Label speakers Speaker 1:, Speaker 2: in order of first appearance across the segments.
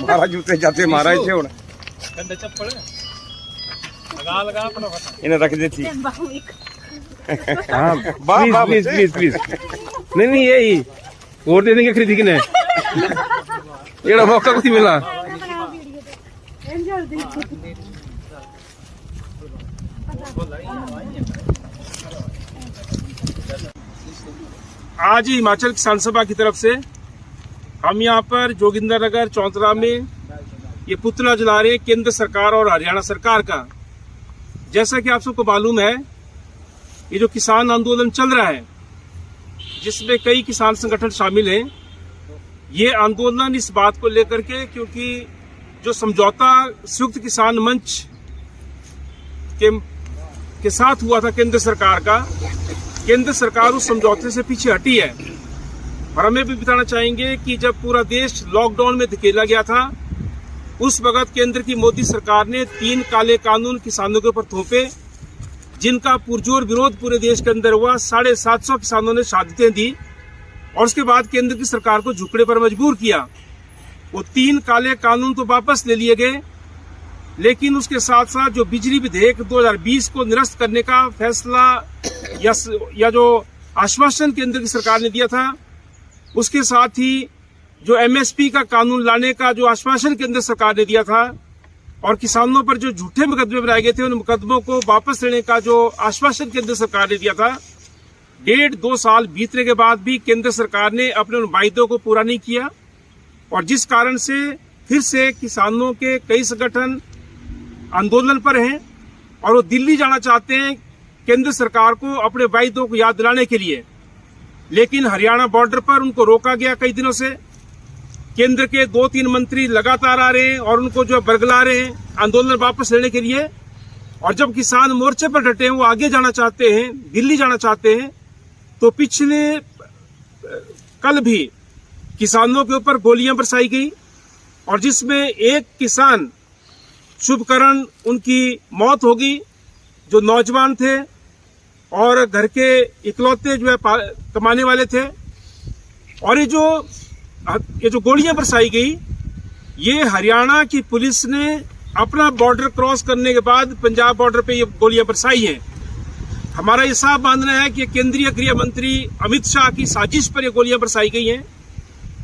Speaker 1: મારા જૂતે જાતે મારા છે ਹੁਣ એને रख देती।
Speaker 2: हाँ प्लीज प्लीज प्लीज नहीं यही वोट देने की खरीदी किने ये मौका कुछ मिला।
Speaker 3: आज हिमाचल किसान सभा की तरफ से हम यहाँ पर जोगिंदर नगर चौंतरा में ये पुतला जला रहे केंद्र सरकार और हरियाणा सरकार का। जैसा कि आप सबको मालूम है, ये जो किसान आंदोलन चल रहा है जिसमें कई किसान संगठन शामिल हैं, ये आंदोलन इस बात को लेकर के, क्योंकि जो समझौता संयुक्त किसान मंच के साथ हुआ था केंद्र सरकार का, केंद्र सरकार उस समझौते से पीछे हटी है। और हमें भी बताना चाहेंगे कि जब पूरा देश लॉकडाउन में धकेला गया था, उस वक्त केंद्र की मोदी सरकार ने 3 काले कानून किसानों के ऊपर थोपे, जिनका पुरजोर विरोध पूरे देश के अंदर हुआ। 750 किसानों ने शहादतें दी और उसके बाद केंद्र की सरकार को झुकने पर मजबूर किया। वो 3 काले कानून तो वापस ले लिए गए, लेकिन उसके साथ साथ जो बिजली विधेयक 2020 को निरस्त करने का फैसला या जो आश्वासन केंद्र की सरकार ने दिया था, उसके साथ ही जो एमएसपी का कानून लाने का जो आश्वासन केंद्र सरकार ने दिया था और किसानों पर जो झूठे मुकदमे बनाए गए थे, उन मुकदमों को वापस लेने का जो आश्वासन केंद्र सरकार ने दिया था, 1.5-2 साल बीतने के बाद भी केंद्र सरकार ने अपने उन वायदों को पूरा नहीं किया। और जिस कारण से फिर से किसानों के कई संगठन आंदोलन पर हैं और वो दिल्ली जाना चाहते हैं केंद्र सरकार को अपने वायदों को याद दिलाने के लिए। लेकिन हरियाणा बॉर्डर पर उनको रोका गया कई दिनों से। केंद्र के 2-3 मंत्री लगातार आ रहे हैं और उनको जो बरगला रहे हैं आंदोलन वापस लेने के लिए। और जब किसान मोर्चे पर डटे हैं, वो आगे जाना चाहते हैं, दिल्ली जाना चाहते हैं, तो पिछले कल भी किसानों के ऊपर गोलियां बरसाई गई और जिसमें एक किसान शुभकरण उनकी मौत हो गई, जो नौजवान थे और घर के इकलौते जो है कमाने वाले थे। और ये जो गोलियां बरसाई गई, ये हरियाणा की पुलिस ने अपना बॉर्डर क्रॉस करने के बाद पंजाब बॉर्डर पे ये गोलियां बरसाई हैं। हमारा ये साफ मानना है कि केंद्रीय गृह मंत्री अमित शाह की साजिश पर ये गोलियां बरसाई गई हैं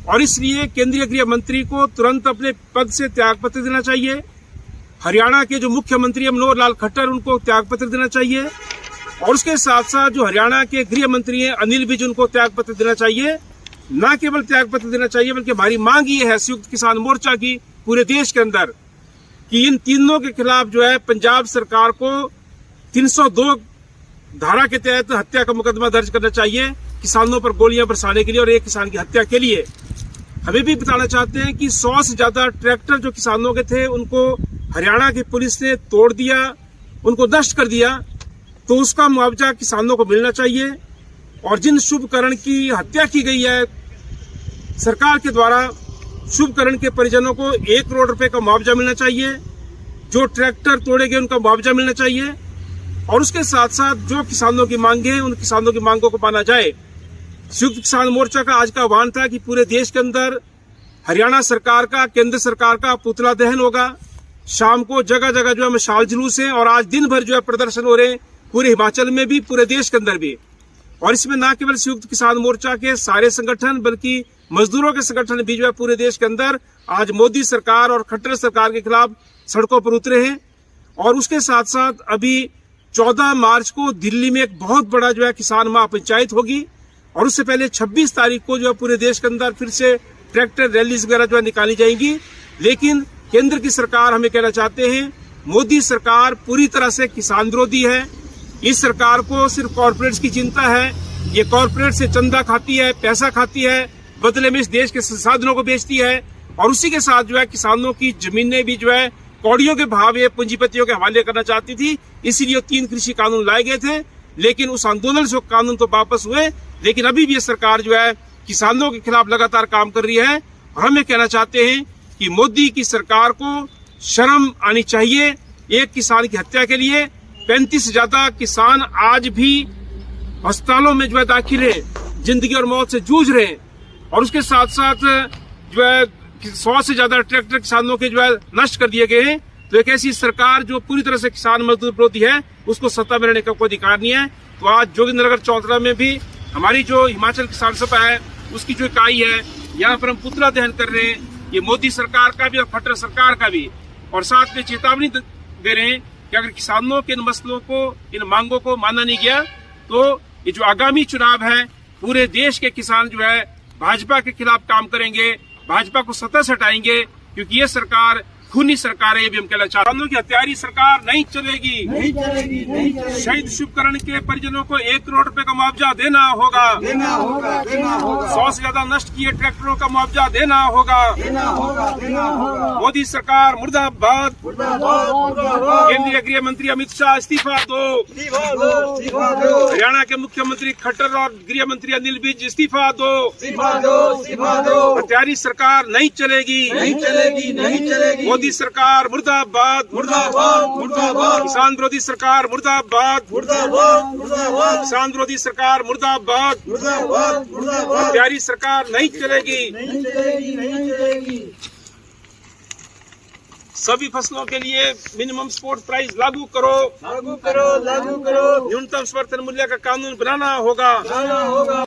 Speaker 3: और इसलिए केंद्रीय गृह मंत्री को तुरंत अपने पद से त्यागपत्र देना चाहिए। हरियाणा के जो मुख्यमंत्री मनोहर लाल खट्टर, उनको त्यागपत्र देना चाहिए और उसके साथ साथ जो हरियाणा के गृह मंत्री हैं अनिल विज, उनको त्यागपत्र देना चाहिए। न केवल त्यागपत्र देना चाहिए, बल्कि हमारी मांग ये है संयुक्त किसान मोर्चा की पूरे देश के अंदर कि इन तीनों के खिलाफ जो है पंजाब सरकार को 302 धारा के तहत हत्या का मुकदमा दर्ज करना चाहिए, किसानों पर गोलियां बरसाने के लिए और एक किसान की हत्या के लिए। हमें भी बताना चाहते हैं कि 100 से ज्यादा ट्रैक्टर जो किसानों के थे, उनको हरियाणा की पुलिस ने तोड़ दिया, उनको नष्ट कर दिया, तो उसका मुआवजा किसानों को मिलना चाहिए। और जिन शुभकरण की हत्या की गई है सरकार के द्वारा, शुभकरण के परिजनों को 1 करोड़ रुपए का मुआवजा मिलना चाहिए। जो ट्रैक्टर तोड़े गए उनका मुआवजा मिलना चाहिए और उसके साथ साथ जो किसानों की मांगे हैं, उन किसानों की मांगों को माना जाए। संयुक्त किसान मोर्चा का आज का आह्वान था कि पूरे देश के अंदर हरियाणा सरकार का, केंद्र सरकार का पुतला दहन होगा। शाम को जगह जगह जो है मशाल जुलूस है और आज दिन भर जो है प्रदर्शन हो रहे हैं, पूरे हिमाचल में भी, पूरे देश के अंदर भी। और इसमें न केवल संयुक्त किसान मोर्चा के सारे संगठन, बल्कि मजदूरों के संगठन भी जो है पूरे देश के अंदर आज मोदी सरकार और खट्टर सरकार के खिलाफ सड़कों पर उतरे हैं। और उसके साथ साथ अभी 14 मार्च को दिल्ली में एक बहुत बड़ा जो है किसान महापंचायत होगी और उससे पहले 26 तारीख को जो है पूरे देश के अंदर फिर से ट्रैक्टर रैलीज वगैरह जो है निकाली जाएंगी। लेकिन केंद्र की सरकार, हमें कहना चाहते हैं, मोदी सरकार पूरी तरह से किसान विरोधी है। इस सरकार को सिर्फ कॉर्पोरेट्स की चिंता है। ये कॉर्पोरेट से चंदा खाती है, पैसा खाती है, बदले में इस देश के संसाधनों को बेचती है और उसी के साथ जो है किसानों की जमीनें भी जो है कौड़ियों के भाव ये पूंजीपतियों के हवाले करना चाहती थी। इसीलिए 3 कृषि कानून लाए गए थे, लेकिन उस आंदोलन से कानून तो वापस हुए, लेकिन अभी भी ये सरकार जो है किसानों के खिलाफ लगातार काम कर रही है। और हम ये कहना चाहते हैं कि मोदी की सरकार को शर्म आनी चाहिए। एक किसान की हत्या के लिए 35 से ज्यादा किसान आज भी अस्पतालों में जो है दाखिल है, जिंदगी और मौत से जूझ रहे हैं। और उसके साथ साथ जो है 100 से ज्यादा ट्रैक्टर किसानों के जो है नष्ट कर दिए गए हैं। तो एक ऐसी सरकार जो पूरी तरह से किसान मजदूर विरोधी है, उसको सत्ता में रहने का कोई अधिकार नहीं है। तो आज जोगिंद्रनगर चौतरा में भी हमारी जो हिमाचल किसान सभा है उसकी जो इकाई है, यहाँ पर हम पुतला दहन कर रहे हैं। ये मोदी सरकार का भी और खट्टर सरकार का भी, और साथ में चेतावनी दे रहे हैं कि अगर किसानों के इन मसलों को, इन मांगों को माना नहीं गया तो ये जो आगामी चुनाव है पूरे देश के किसान जो है भाजपा के खिलाफ काम करेंगे, भाजपा को सत्ता से हटाएंगे, क्योंकि ये सरकार खूनी सरकार है। ये भी हम कहना चाहते हैं, किसानों की हत्यारी सरकार नहीं चलेगी, नहीं चलेगी, नहीं चलेगी। शहीद शुभकरण के परिजनों को 1 करोड़ रुपए का मुआवजा देना होगा, देना होगा, देना होगा। 100 से ज्यादा नष्ट किए ट्रैक्टरों का मुआवजा देना होगा, देना होगा, देना होगा। मोदी सरकार मुर्दाबाद, मुर्दाबाद, मुर्दाबाद। केंद्रीय गृह मंत्री अमित शाह इस्तीफा दो, इस्तीफा दो, इस्तीफा दो। हरियाणा के मुख्यमंत्री खट्टर और गृह मंत्री अनिल विज इस्तीफा दो, इस्तीफा दो, इस्तीफा दो। हत्यारी सरकार नहीं चलेगी, नहीं चलेगी, नहीं चलेगी। मोदी सरकार मुर्दाबाद, मुर्दाबाद, मुर्दाबाद। किसान विरोधी सरकार मुर्दाबाद, मुर्दाबाद, मुर्दाबाद। किसान विरोधी सरकार मुर्दाबाद, मुर्दाबाद, मुर्दाबाद। हत्यारी सरकार नहीं चलेगी, नहीं चलेगी, नहीं चलेगी। सभी फसलों के लिए मिनिमम सपोर्ट प्राइस लागू करो, लागू करो, लागू करो। न्यूनतम समर्थन मूल्य का कानून बनाना होगा, बनाना होगा।